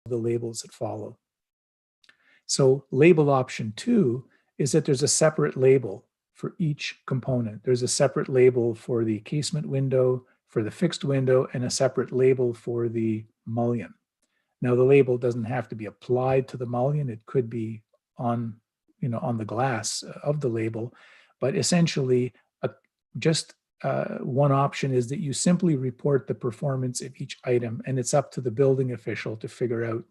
the labels that follow. So label option 2 is that there's a separate label for each component. There's a separate label for the casement window, for the fixed window, and a separate label for the mullion. Now the label doesn't have to be applied to the mullion. It could be on the glass of the label, but essentially one option is that you simply report the performance of each item, and it's up to the building official to figure out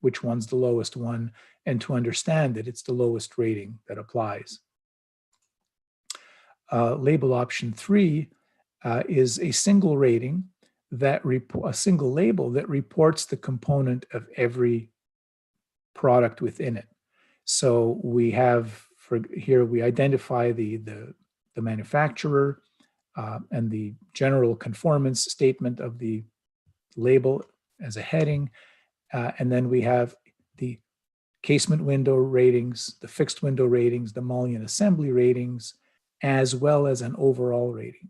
which one's the lowest one and to understand that it's the lowest rating that applies. Label option 3 is a single rating a single label that reports the component of every product within it. So we have here we identify the manufacturer and the general conformance statement of the label as a heading, and then we have the casement window ratings, the fixed window ratings, the mullion assembly ratings, as well as an overall rating.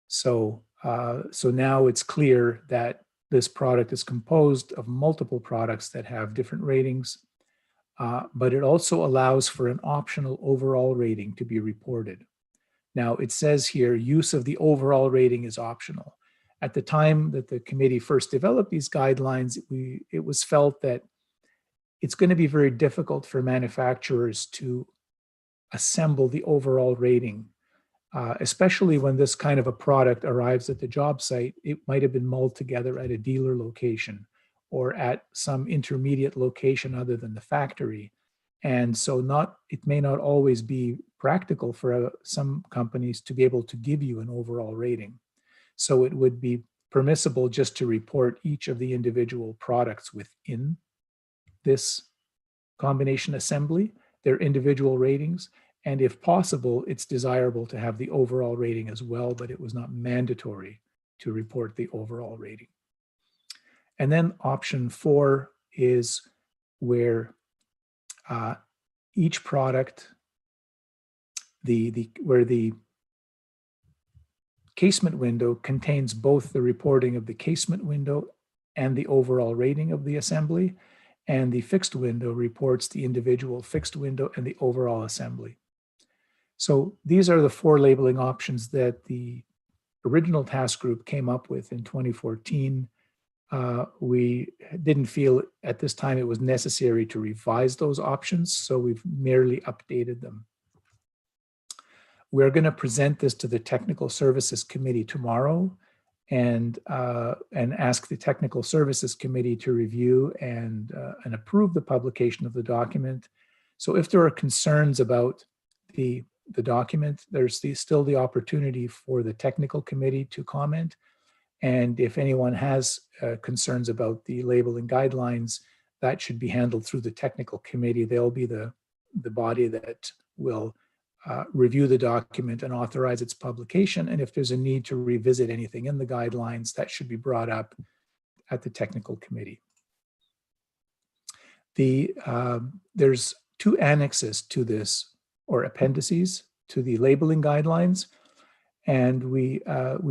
So now it's clear that this product is composed of multiple products that have different ratings, but it also allows for an optional overall rating to be reported. Now it says here, use of the overall rating is optional. At the time that the committee first developed these guidelines, it was felt that it's going to be very difficult for manufacturers to assemble the overall rating, especially when this kind of a product arrives at the job site. It might have been mulled together at a dealer location or at some intermediate location other than the factory. And so it may not always be practical for some companies to be able to give you an overall rating. So it would be permissible just to report each of the individual products within this combination assembly, their individual ratings, and if possible, it's desirable to have the overall rating as well, but it was not mandatory to report the overall rating. And then option 4 is where each product, where the casement window contains both the reporting of the casement window and the overall rating of the assembly, and the fixed window reports the individual fixed window and the overall assembly. So these are the 4 labeling options that the original task group came up with in 2014. We didn't feel at this time it was necessary to revise those options, so we've merely updated them. We're going to present this to the Technical Services Committee tomorrow and ask the Technical Services Committee to review and approve the publication of the document. So if there are concerns about the document, there's still the opportunity for the Technical Committee to comment. And if anyone has concerns about the labeling guidelines, that should be handled through the Technical Committee. They'll be the body that will review the document and authorize its publication. And if there's a need to revisit anything in the guidelines, that should be brought up at the Technical Committee. There's 2 annexes to this, or appendices to the labeling guidelines. And we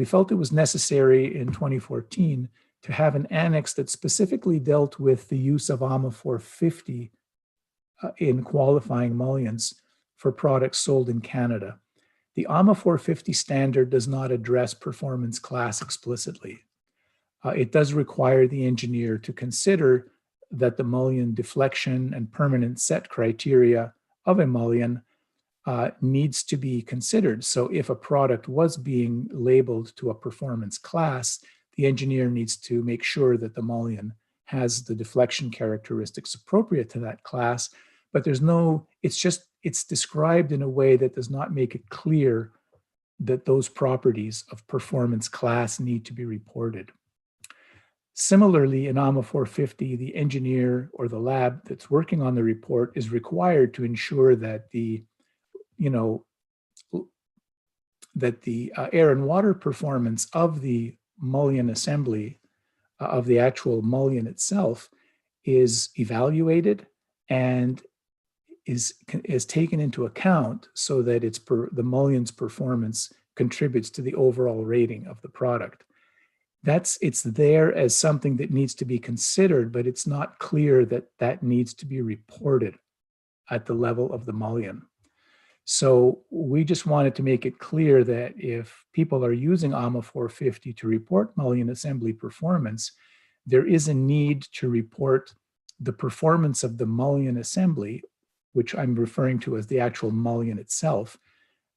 felt it was necessary in 2014 to have an annex that specifically dealt with the use of AAMA 450 in qualifying mullions for products sold in Canada. The AAMA 450 standard does not address performance class explicitly. It does require the engineer to consider that the mullion deflection and permanent set criteria of a mullion needs to be considered. So if a product was being labeled to a performance class, the engineer needs to make sure that the mullion has the deflection characteristics appropriate to that class. But it's described in a way that does not make it clear that those properties of performance class need to be reported. Similarly, in AAMA 450, the engineer or the lab that's working on the report is required to ensure that the air and water performance of the mullion assembly, of the actual mullion itself, is evaluated and is taken into account so that the mullion's performance contributes to the overall rating of the product. it's there as something that needs to be considered, but it's not clear that that needs to be reported at the level of the mullion. So we just wanted to make it clear that if people are using AAMA 450 to report mullion assembly performance, there is a need to report the performance of the mullion assembly, which I'm referring to as the actual mullion itself.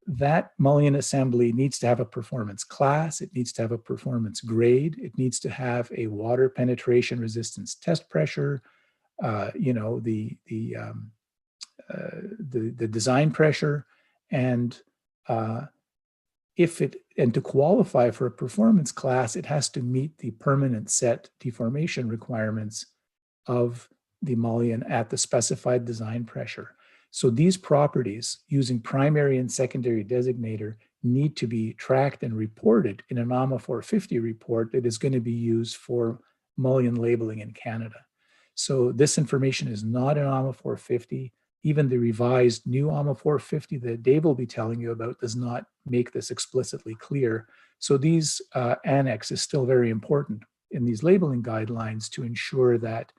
That mullion assembly needs to have a performance class, it needs to have a performance grade, it needs to have a water penetration resistance test pressure, the design pressure, and to qualify for a performance class, it has to meet the permanent set deformation requirements of the mullion at the specified design pressure. So these properties using primary and secondary designator need to be tracked and reported in an AAMA 450 report that is going to be used for mullion labeling in Canada. So this information is not in AAMA 450. Even the revised new AAMA 450 that Dave will be telling you about does not make this explicitly clear. So these annex is still very important in these labeling guidelines to ensure that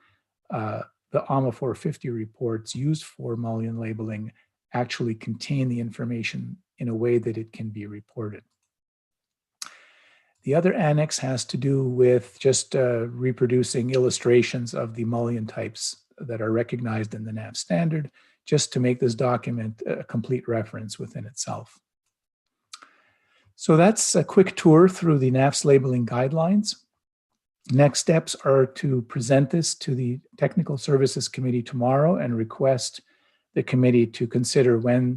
the AAMA 450 reports used for mullion labeling actually contain the information in a way that it can be reported. The other annex has to do with just reproducing illustrations of the mullion types that are recognized in the NAF standard, just to make this document a complete reference within itself. So that's a quick tour through the NAF's labeling guidelines. Next steps are to present this to the Technical Services Committee tomorrow and request the committee to consider when